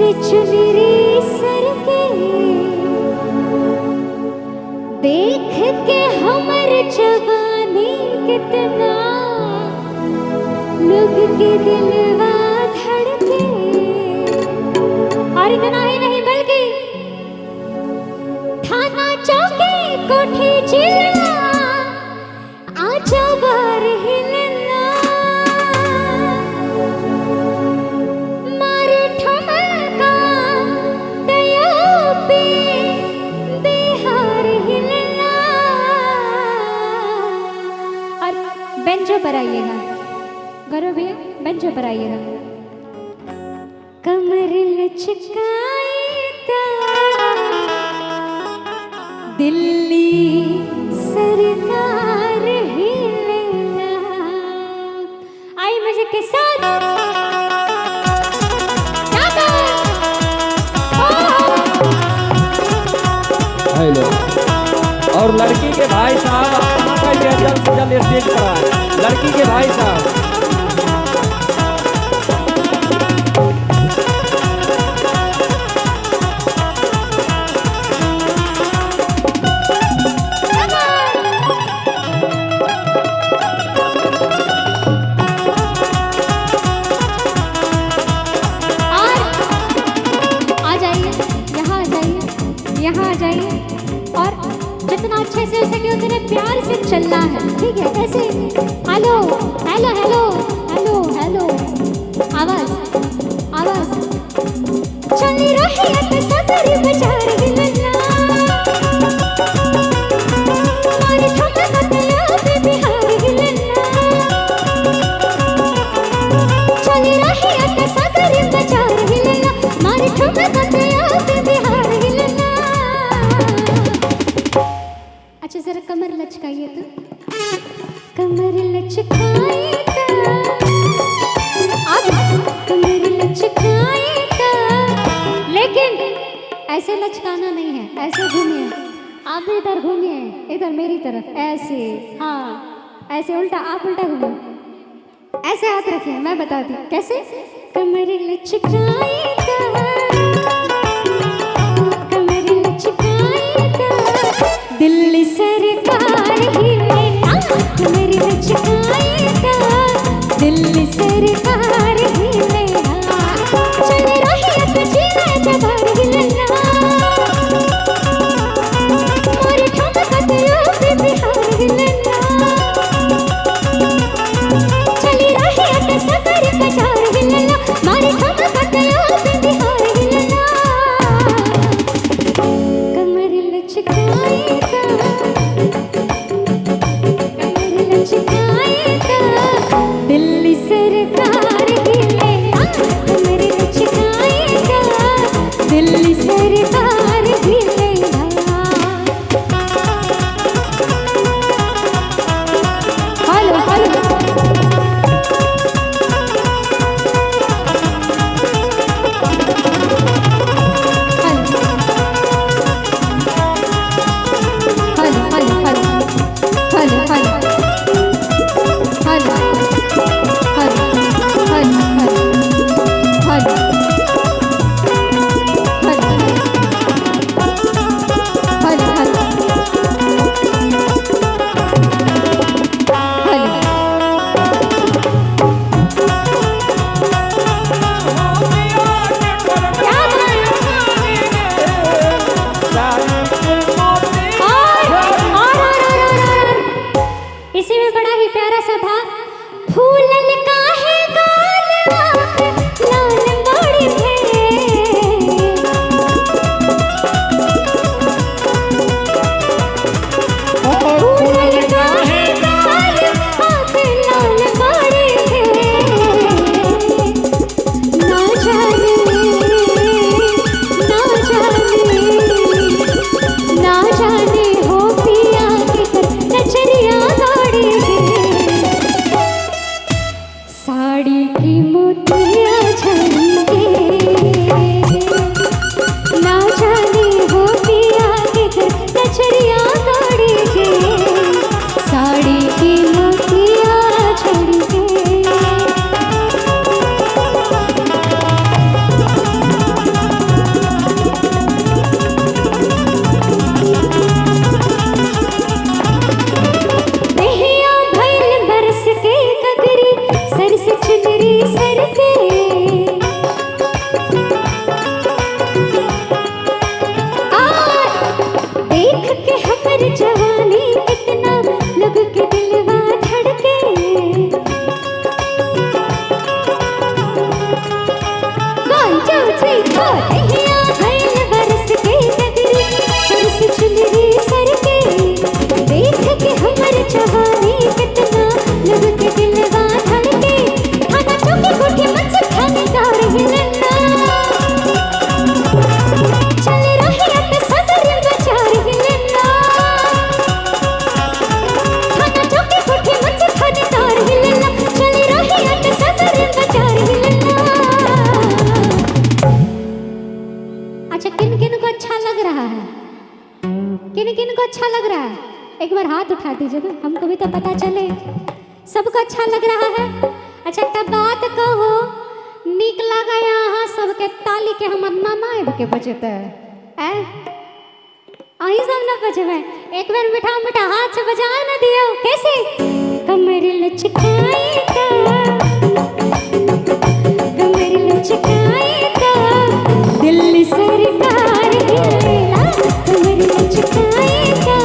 से चुनरी सर के देख के हमर जवानी कितना लोग के दिलवा धड़के। और इतना ही नहीं बल्कि थाना चौकी कोठी जिला आजा बार हिलना मारे ठमका दया पे बिहार हिलना। और बेंचों पर आइएगा, गौरव भैया बेंचों पर आइएगा। कमर लचकाए दिल्ली सरकार हिलना। आई म्यूजिक के साथ हेलो। और लड़की के भाई साहब कहाँ का ये जल्द से जल्द स्टेज पर आए। लड़की के भाई साहब यहाँ आ जाइए और जितना अच्छे से हो सके उतने प्यार से चलना है, ठीक है? ऐसे hello hello hello hello hello आवाज आवाज चली रही है सफर बाजार हिलना मारे ठमका दया पे बिहार हिलना चली रही है सफर बाजार हिलना मारे ठमका दया पे बिहार हिलना। अच्छा जरा कमर लचकाइए तो, कमर लचकाए अब कमर लचकाए लेकिन ऐसे लचकाना नहीं है, ऐसे घूमिए आप भी, इधर घूमिए, इधर मेरी तरफ ऐसे, हाँ ऐसे उल्टा, आप उल्टा घूमिए, ऐसे हाथ रखिए, मैं बताती हूँ कैसे। कमर लचकाए दिल्ली सरकार हिलना मेरी लचकाएगा दिल्ली सरकार हिलना चल रही है बजीना जबार हिलना मोरे ठमका दया पे बिहार हिलना चली रही है सफर बाजार हिलना मारे ठमका दया पे बिहार हिलना। कमर लचकाए जवानी कितना लोग के दिलवा धड़के। One two three four Dahiya भइल बरस के गगरी सरस चुनरी सर के। देख के हमर जवानी कितना लोग के दिलवा धड़के। खाना चौकी कोठी मच खाने दार हिलना चल रही अट सदर बाजार हिलना। खाना चौकी कोठी मच खाने दार हिलना चल रही अट सदर बाजार हिलना। अच्छा किन किन को अच्छा लग रहा है? किन किन को अच्छा लग रहा है? एक बार हाथ उठा दीजिए तो हमको भी तो पता चले। सबको अच्छा लग रहा है? अच्छा तब बात कहो नीक लगा यहाँ सबके ताली के हमर नाना के बजते अही सब न बजबे। एक बार मीठा मीठा हाथ से बजा न दियो। कैसे? कमर लचकाएगा कमर लचकाएगा दिल्ली सरकार हिलेला। कमर लचकाएगा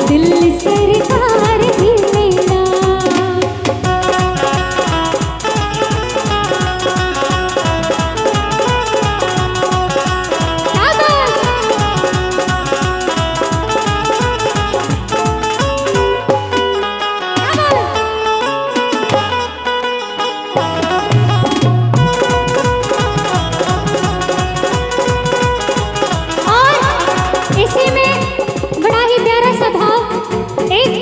दिल्ली सरकार हिलेला। इसी में बड़ा ही प्यारा सा भाव। एक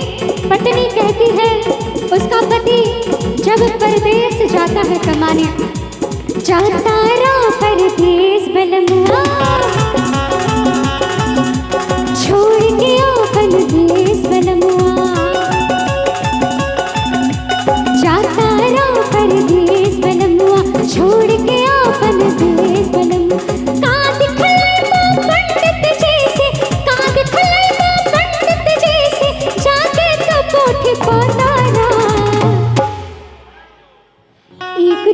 पत्नी कहती है उसका पति जब परदेश जाता है कमाने। जाता रा परदेश बलमुआ छोड़ के अपन देश बलमुआ। जाता रा परदेश बलमुआ छोड़ के अपन देश बलमुआ। का दिखले पंडित जैसे का दिखले पंडित जैसे जाके तो कोठी पतारा। एक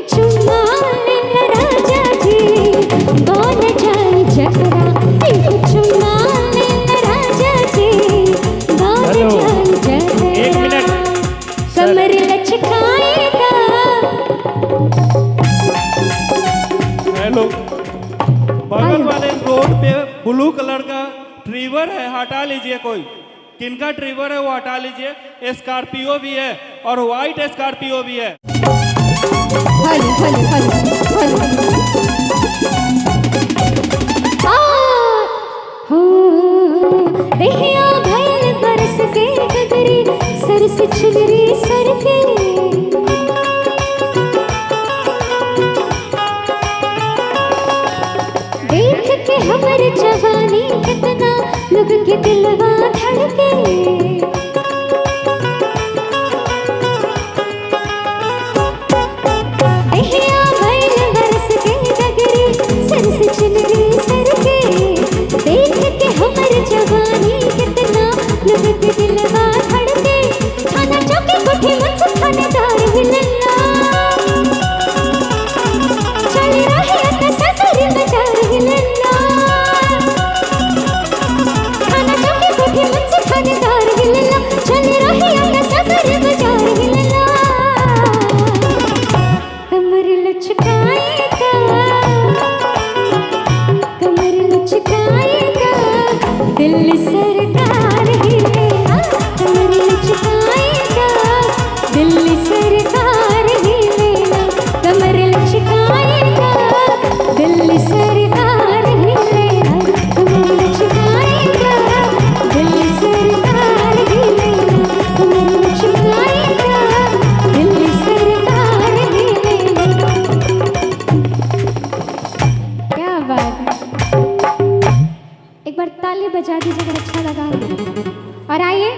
चुम्मा लेना राजा जी बोल जाए जकरा। एक चुम्मा लेना राजा जी बोल जाए जकरा। कमर लचकाएगा। हेलो, बगल वाले रोड पे ब्लू कलर का ट्रीवर है, हटा लीजिए। कोई किनका ट्रीवर है वो हटा लीजिए। स्कॉर्पियो भी है और व्हाइट स्कॉर्पियो भी है। हल हल हल हल हो दहिया भइल बरस के गगरी सरस चुनरी सर के। देख के हमर जवानी कितना लोग के दिलवा धड़के। दहिया भइल बरस के गगरी सरस चुनरी सर के। देख के हमर जवानी कितना लोग के दिलवा धड़के। खाना चौकी कोठी मच खाने दार हिलना चल रही अट सदर बाजार हिलना। खाना चौकी कोठी मच खाने दार हिलना चल रही अट सदर बाजार हिलना। कमर लचकाएगा कमर लचकाएगा दिल्ली सरकार हिलेला। कमर लचकाएगा दिल्ली सरकार हिलेला। कमर लचकाएगा दिल्ली सरकार हिलेला। कमर लचकाएगा दिल्ली सरकार हिलेला। कमर लचकाएगा दिल्ली सरकार हिलेला। क्या बात है। एक बार ताली बजा दीजिए अगर अच्छा लगा। और आइए